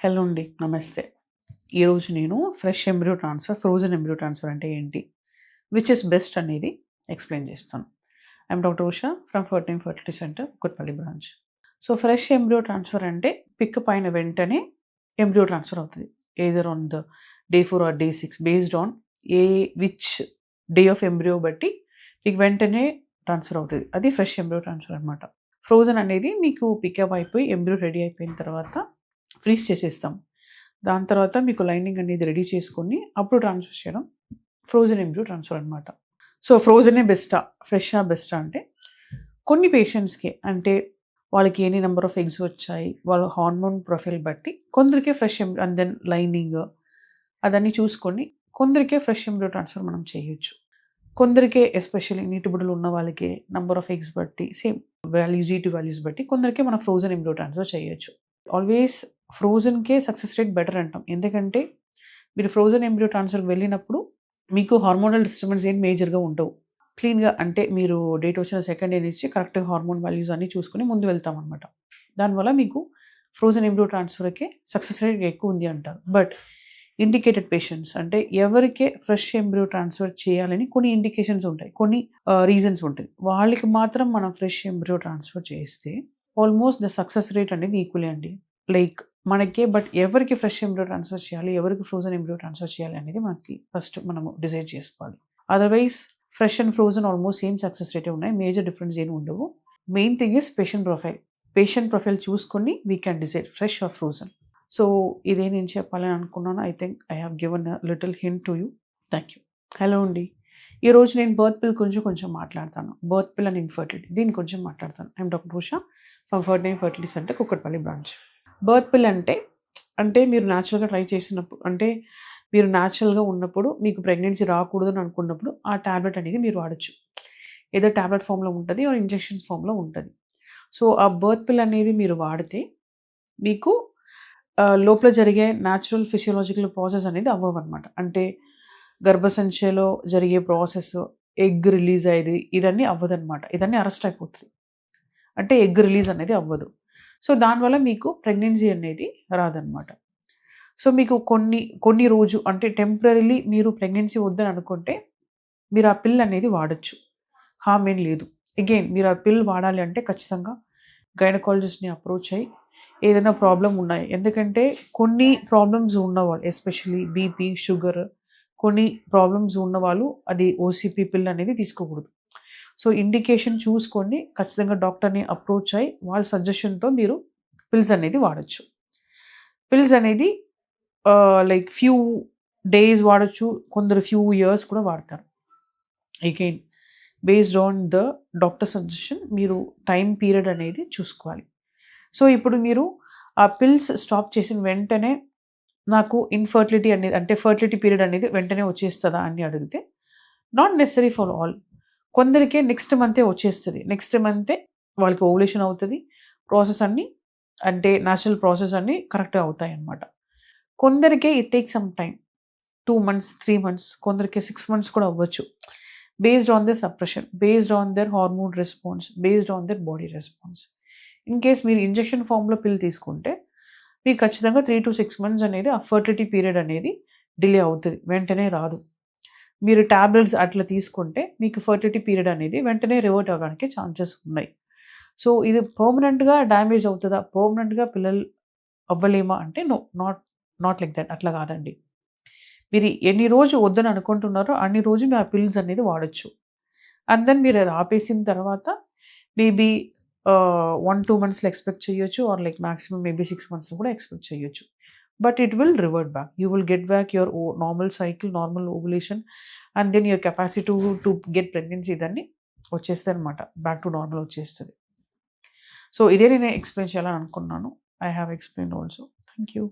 Hello అండి. నమస్తే. ఈరోజు నేను fresh embryo transfer, frozen embryo transfer అంటే ఏంటి? విచ్ ఇస్ బెస్ట్ అనేది ఎక్స్‌ప్లెయిన్ చేస్తాను. I'm doctor Usha from Fertin fertility centre, Kukatpally branch. So, fresh embryo transfer అంటే పిక్ పైన వెంటనే ఎంబ్రియో ట్రాన్స్‌ఫర్ అవుతది. Either on the day 4 or day 6 based on which day of embryo బట్టి మీకు వెంటనే ట్రాన్స్‌ఫర్ అవుతది. అది ఫ్రెష్ ఎంబ్రియో ట్రాన్స్‌ఫర్ అనమాట. ఫ్రోజన్ అనేది మీకు పికప్ అయిపోయి ఎంబ్రియో రెడీ అయిపోయిన తర్వాత ఫ్రీజ్ చేసేస్తాం. దాని తర్వాత మీకు లైనింగ్ అనేది రెడీ చేసుకొని అప్పుడు ట్రాన్స్‌ఫర్ చేయడం ఫ్రోజన్ ఎంబ్రియో ట్రాన్స్‌ఫర్ అనమాట. సో, ఫ్రోజనే బెస్టా? ఫ్రెషా బెస్టా? అంటే కొన్ని పేషెంట్స్‌కి అంటే వాళ్ళకి ఎన్ని నంబర్ ఆఫ్ ఎగ్స్ వచ్చాయి, వాళ్ళ హార్మోన్ ప్రొఫైల్ బట్టి కొందరికి ఫ్రెష్ అండ్ దెన్ లైనింగ్ అదన్నీ చూసుకొని కొందరికే ఫ్రెష్ ఎంబ్రియో ట్రాన్స్‌ఫర్ మనం చేయొచ్చు. కొందరికే ఎస్పెషల్లీ నీటిబుడులు ఉన్న వాళ్ళకి నంబర్ ఆఫ్ ఎగ్స్ బట్టి సేమ్ వాల్యూస్ జీటీ వాల్యూస్ బట్టి కొందరికి మనం ఫ్రోజన్ ఎంబ్రియో ట్రాన్స్‌ఫర్ చేయొచ్చు. ఆల్వేస్ ఫ్రోజన్‌కే సక్సెస్ రేట్ బెటర్ అంటాం. ఎందుకంటే మీరు ఫ్రోజన్ ఎంబ్రియో ట్రాన్స్‌ఫర్‌కి వెళ్ళినప్పుడు మీకు హార్మోనల్ డిస్టర్బెన్స్ ఏం మేజర్‌గా ఉండవు. క్లీన్‌గా అంటే మీరు డేట్ వచ్చిన సెకండ్ డే నుంచి కరెక్ట్‌గా హార్మోన్ వాల్యూస్ అన్నీ చూసుకొని ముందు వెళ్తామనమాట. దానివల్ల మీకు ఫ్రోజన్ ఎంబ్రియో ట్రాన్స్‌ఫర్‌కి సక్సెస్ రేట్ ఎక్కువ ఉంది అంటారు. బట్ ఇండికేటెడ్ పేషెంట్స్ అంటే ఎవరికే ఫ్రెష్ ఎంబ్రియో ట్రాన్స్‌ఫర్ చేయాలని కొన్ని ఇండికేషన్స్ ఉంటాయి. కొన్ని రీజన్స్ ఉంటాయి. వాళ్ళకి మాత్రం మనం ఫ్రెష్ ఎంబ్రియో ట్రాన్స్‌ఫర్ చేస్తే ఆల్మోస్ట్ ద సక్సెస్ రేట్ అనేది ఈక్వలే అండి. లైక్ మనకే బట్ ఎవరికి ఫ్రెష్ ఎంబ్రియో ట్రాన్స్‌ఫర్ చేయాలి, ఎవరికి ఫ్రోజన్ ఎంబ్రియో ట్రాన్స్‌ఫర్ చేయాలి అనేది మనకి ఫస్ట్ మనము డిసైడ్ చేసుకోవాలి. Otherwise fresh and frozen almost same success రేటే ఉన్నాయి. మేజర్ డిఫరెన్స్ ఏమి ఉండవు. Main thing is patient profile. Patient profile చూసుకొని we can decide fresh or frozen. So, ఇదే నేను చెప్పాలని అనుకున్నాను. I think I have given a little hint to you. Thank you. Hello అండి. ఈరోజు నేను బర్త్ పిల్ గురించి కొంచెం మాట్లాడతాను. బర్త్ పిల్ అండ్ ఇన్‌ఫర్టిలిటీ దీని గురించి మాట్లాడతాను. I'm doctor Usha from Fertin fertility centre, Kukatpally branch. Birth పిల్ అంటే మీరు న్యాచురల్‌గా ట్రై చేసినప్పుడు అంటే మీరు న్యాచురల్‌గా ఉన్నప్పుడు మీకు ప్రెగ్నెన్సీ రాకూడదని అనుకున్నప్పుడు ఆ టాబ్లెట్ అనేది మీరు వాడొచ్చు. ఏదో టాబ్లెట్ ఫార్మ్‌లో ఉంటది ఆర్ ఇంజెక్షన్స్ ఫార్మ్‌లో ఉంటది. సో, ఆ బర్త్ పిల్ అనేది మీరు వాడితే మీకు లోపల జరిగే న్యాచురల్ ఫిజియోలాజికల్ ప్రాసెస్ అనేది అవ్వవనమాట. అంటే గర్భసంచిలో జరిగే ప్రాసెస్, ఎగ్ రిలీజ్ అయ్యేది ఇదన్నీ అవ్వదనమాట. ఇదన్నీ అరెస్ట్ అయిపోతది. అంటే ఎగ్ రిలీజ్ అనేది అవ్వదు. సో, దానివల్ల మీకు ప్రెగ్నెన్సీ అనేది రాదనమాట. సో, మీకు కొన్ని రోజు అంటే టెంపరరీలీ మీరు ప్రెగ్నెన్సీ వద్దని అనుకుంటే మీరు ఆ పిల్ అనేది వాడొచ్చు. హార్మ్ ఏం లేదు. అగైన్ మీరు ఆ పిల్ వాడాలి అంటే ఖచ్చితంగా గైనకాలజిస్ట్‌ని అప్రోచ్ అయ్యి ఏదైనా ప్రాబ్లమ్ ఉన్నాయి. ఎందుకంటే కొన్ని ప్రాబ్లమ్స్ ఉన్నవాళ్ళు ఎస్పెషల్లీ బీపీ, షుగర్ కొన్ని ప్రాబ్లమ్స్ ఉన్నవాళ్ళు అది ఓసీపీ పిల్ అనేది తీసుకోకూడదు. సో, ఇండికేషన్ చూసుకొని ఖచ్చితంగా డాక్టర్‌ని అప్రోచ్ అయ్యి వాళ్ళ సజెషన్‌తో మీరు పిల్స్ అనేది వాడొచ్చు. పిల్స్ అనేది లైక్ ఫ్యూ డేస్ వాడొచ్చు. కొందరు ఫ్యూ ఇయర్స్ కూడా వాడతారు. Again based on the doctor suggestion మీరు టైమ్ పీరియడ్ అనేది చూసుకోవాలి. సో, ఇప్పుడు మీరు ఆ పిల్స్ స్టాప్ చేసిన వెంటనే నాకు ఇన్‌ఫర్టిలిటీ అనేది అంటే ఫర్టిలిటీ పీరియడ్ అనేది వెంటనే వచ్చేస్తదా అని అడిగితే నాట్ నెసెసరీ ఫర్ ఆల్. కొందరికే నెక్స్ట్ మంతే వచ్చేస్తది. నెక్స్ట్ మంతే వాళ్ళకి ఓవ్యులేషన్ అవుతది. ప్రాసెస్ అన్నీ అంటే నేచురల్ ప్రాసెస్ అన్నీ కరెక్ట్‌గా అవుతాయన్నమాట. కొందరికే it takes some time. 2 months, 3 months కొందరికి 6 మంత్స్ కూడా అవ్వచ్చు. Based on their suppression, based on their hormone response, based on their body response. In case మీరు ఇంజెక్షన్ ఫార్మ్‌లో పిల్ తీసుకుంటే మీకు ఖచ్చితంగా 3-6 మంత్స్ అనేది ఆ ఫర్టిలిటీ పీరియడ్ అనేది డిలే అవుతది. వెంటనే రాదు. మీరు టాబ్లెట్స్ అట్లా తీసుకుంటే మీకు ఫర్టిలిటీ పీరియడ్ అనేది వెంటనే రివర్ట్ అవ్వడానికి ఛాన్సెస్ ఉన్నాయి. సో, ఇది పర్మనెంట్‌గా డ్యామేజ్ అవుతదా? పర్మనెంట్‌గా పిల్లలు అవ్వలేమా అంటే నో. Not like that. అట్లా కాదండి. మీరు ఎన్ని రోజు వద్దని అనుకుంటున్నారో అన్ని రోజు మీ ఆ పిల్స్ అనేది వాడొచ్చు. అండ్ దెన్ మీరు అది ఆపేసిన తర్వాత మేబీ 1-2 మంత్స్‌లో ఎక్స్‌పెక్ట్ చేయొచ్చు ఆర్ లైక్ మాక్సిమం మేబీ 6 మంత్స్‌లో కూడా ఎక్స్‌పెక్ట్ చేయొచ్చు. But it will revert back. You will get back your normal cycle, normal ovulation and then your capacity to get pregnancy ఇదన్నీ వచ్చేస్తదనమాట. బ్యాక్ టు నార్మల్ వచ్చేస్తది. So, ఇదే నేను explain చేయాలని అనుకున్నాను. I have explained also. Thank you.